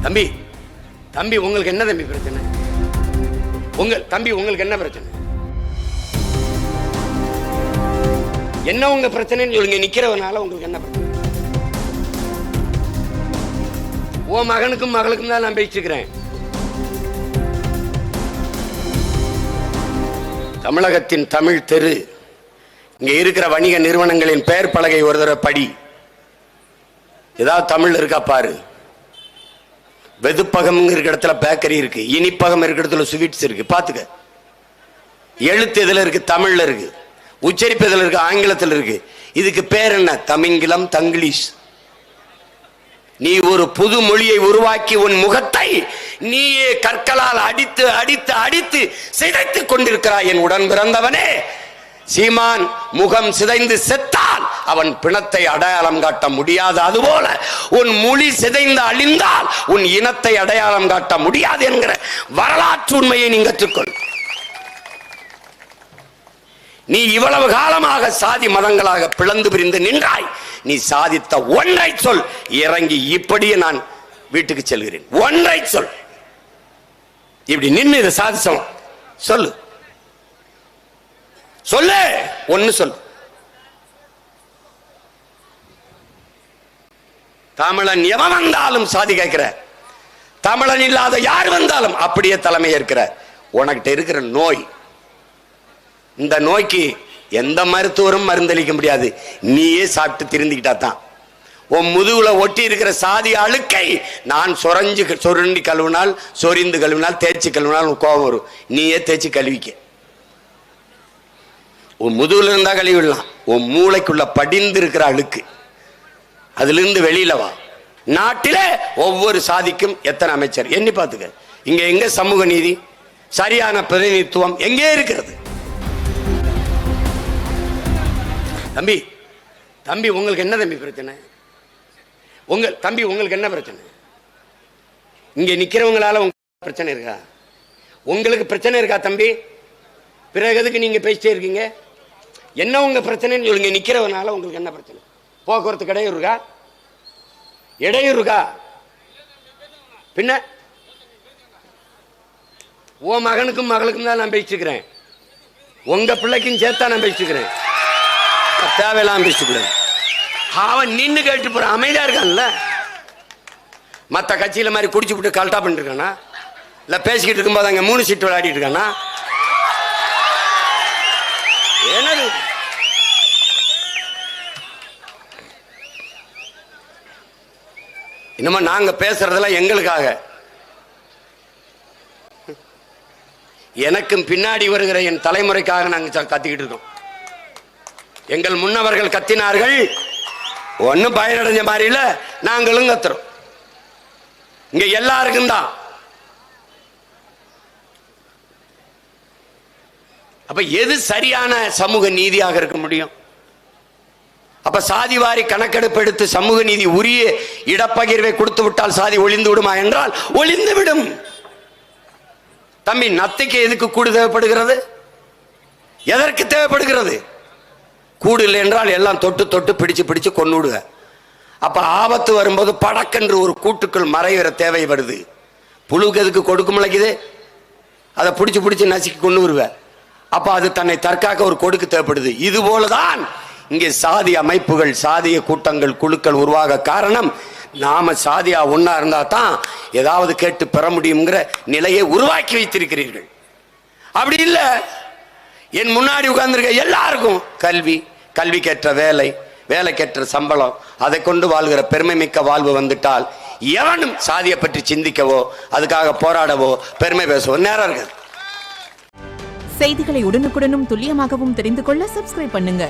தம்பி தம்பி உங்களுக்கு என்ன தம்பி பிரச்சனை? உங்களுக்கு என்ன பிரச்சனை? என்ன உங்க பிரச்சனைன்னு சொல்லுங்க. நிக்கிறவனால உங்களுக்கு என்ன பிரச்சனை? உன் மகனுக்கும் மகளுக்கும் தான் நான் பேசிட்டு இருக்கிறேன். தமிழகத்தின் தமிழ் தெரு, இங்க இருக்கிற வணிக நிறுவனங்களின் பெயர் பலகை ஒரு தடவை படி. ஏதாவது தமிழ் இருக்கா பாரு. வெதுப்பகம் இருக்கிற இடத்துல பேக்கரி இருக்கு, இனிப்பகம் இருக்கிற இடத்துல ஸ்வீட்ஸ் இருக்கு. பாத்துக்க. எழுத்து எதுல இருக்கு? தமிழ்ல இருக்கு. உச்சரிப்பு எதுல இருக்கு? ஆங்கிலத்தில் இருக்கு. இதுக்கு பேர் என்ன? தமிங்கிலம், தங்கிலீஷ். நீ ஒரு புது மொழியை உருவாக்கி உன் முகத்தை நீயே கற்களால் அடித்து அடித்து அடித்து சிதைத்துக் கொண்டிருக்கிறாய். என் உடன் பிறந்தவனே, சீமான் முகம் சிதைந்து செத்தால் அவன் பிணத்தை அடையாளம் காட்ட முடியாது. அதுபோல உன் மொழி சிதைந்து அழிந்தால் உன் இனத்தை அடையாளம் காட்ட முடியாது என்கிற வரலாற்று உண்மையை நீ கற்றுக்கொள். நீ இவ்வளவு காலமாக சாதி மதங்களாக பிளந்து பிரிந்து நின்றாய். நீ சாதித்த ஒன்றை சொல். இறங்கி இப்படியே நான் வீட்டுக்கு செல்கிறேன். ஒன்றை சொல். இப்படி நின்று இதை சாதிச்சோம் சொல்லு. சொல்லு. ஒன்னு சொல். தமிழன் எவன் வந்தாலும் சாதி கேட்கிற, தமிழன் இல்லாத யார் வந்தாலும் அப்படியே தலைமை ஏற்கிற. உனக்கிட்ட இருக்கிற நோய், இந்த நோய்க்கு எந்த மருத்துவரும் மருந்தளிக்க முடியாது. நீயே சாப்பிட்டு திருந்திக்கிட்டா தான். உன் முதுகுல ஒட்டி இருக்கிற சாதி அழுக்கை நான் சொரண்டி கழுவினால், சொரிந்து கழுவினால், தேய்ச்சி கழுவினால் கோபம் வரும். நீயே தேய்ச்சி கழுவிக்க. உன் முதுகுல இருந்தா கழுவிடலாம். உன் மூளைக்குள்ள படிந்து இருக்கிற அழுக்கு, அதுல இருந்து வெளியில வா. நாட்டிலே ஒவ்வொரு சாதிக்கும் எத்தனை அமைச்சர் எண்ணி பார்த்துக்க. இங்க எங்க சமூக நீதி, சரியான பிரதிநிதித்துவம் எங்கே இருக்கிறது? தம்பி தம்பி உங்களுக்கு என்ன தம்பி பிரச்சனை? உங்களுக்கு என்ன பிரச்சனை? இங்க நிக்கிறவங்களால உங்களுக்கு பிரச்சனை இருக்கா? உங்களுக்கு பிரச்சனை இருக்கா தம்பி? பிறகு எதுக்கு நீங்க பேசிட்டே இருக்கீங்க? என்ன உங்க பிரச்சனைன்னு சொல்லுங்க. நிக்கிறவனால உங்களுக்கு என்ன பிரச்சனை? போக்குவரத்து இடையூறு இருக்கா? இடையூறு இருக்கா? பின்ன உன் மகனுக்கும் மகளுக்கும் தான் நான் பேசிட்டு இருக்கிறேன். உங்க பிள்ளைக்கும் சேர்த்தா நான் பேசிட்டு இருக்கிறேன். தேவையெல்லாம் பேசிட்டு அவன் நின்று கேட்டு போற அமைதியா இருக்கான்ல. மற்ற கட்சியில மாதிரி குடிச்சு விட்டு கல்ட்டா பண்ணிட்டு இருக்கானா? இல்ல பேசிக்கிட்டு இருக்கும்போது அங்க 3 சீட்டு விளையாடிட்டு இருக்கானா? என்னது இன்னமா நாங்க பேசுறதெல்லாம் எங்களுக்காக, எனக்கும் பின்னாடி வருகிற என் தலைமுறைக்காக நாங்க கத்திக்கிட்டு இருக்கோம். எங்கள் முன்னவர்கள் கத்தினார்கள், ஒன்னும் பயனடைஞ்ச மாதிரி இல்ல. நாங்களும் கத்துறோம். இங்க எல்லாருக்கும் தான். அப்ப எது சரியான சமூக நீதியாக இருக்க முடியும்? அப்ப சாதிவாரி கணக்கெடுப்பு எடுத்து சமூக நீதி உரிய இடப்பகிர்வை கொடுத்து விட்டால் சாதி ஒளிந்து விடுமா என்றால் ஒளிந்து விடும். தம்பி, நத்தைக்கு எதுக்கு கூடு தேவைப்படுகிறது? எதற்கு தேவைப்படுகிறது? கூடு இல்லை என்றால் எல்லாம் தொட்டு தொட்டு பிடிச்சு பிடிச்சு கொண்டு விடுக. அப்ப ஆபத்து வரும்போது படக்கென்று ஒரு கூட்டுக்குள் மறைகிற தேவை வருது. புழுக்கு எதுக்கு கொடுக்க முளைக்குது? அதை பிடிச்சு பிடிச்சு நசுக்கி கொண்டு வருவ. அப்ப அது தன்னை தற்காக்க ஒரு கொடுக்கு தேவைப்படுது. இது போலதான் இங்கே சாதி அமைப்புகள், சாதிய கூட்டங்கள், குழுக்கள் உருவாக காரணம். நாம சாதியா ஒன்னா இருந்தா தான் ஏதாவது கேட்டு பெற முடியுங்கிற நிலையை உருவாக்கி வைத்திருக்கிறீர்கள். அப்படி இல்ல, என் முன்னாடி உட்கார்ந்திருக்க எல்லாருக்கும் கல்வி, கல்விக்கேற்ற வேலை, வேலைக்கேற்ற சம்பளம், அதை கொண்டு வாழ்கிற பெருமை மிக்க வாழ்வு வந்துட்டால் எவனும் சாதியை பற்றி சிந்திக்கவோ அதுக்காக போராடவோ பெருமை பேசவோ நேரம் இருக்காது. செய்திகளை உடனுக்குடனும் துல்லியமாகவும் தெரிந்து கொள்ள சப்ஸ்கிரைப் பண்ணுங்க.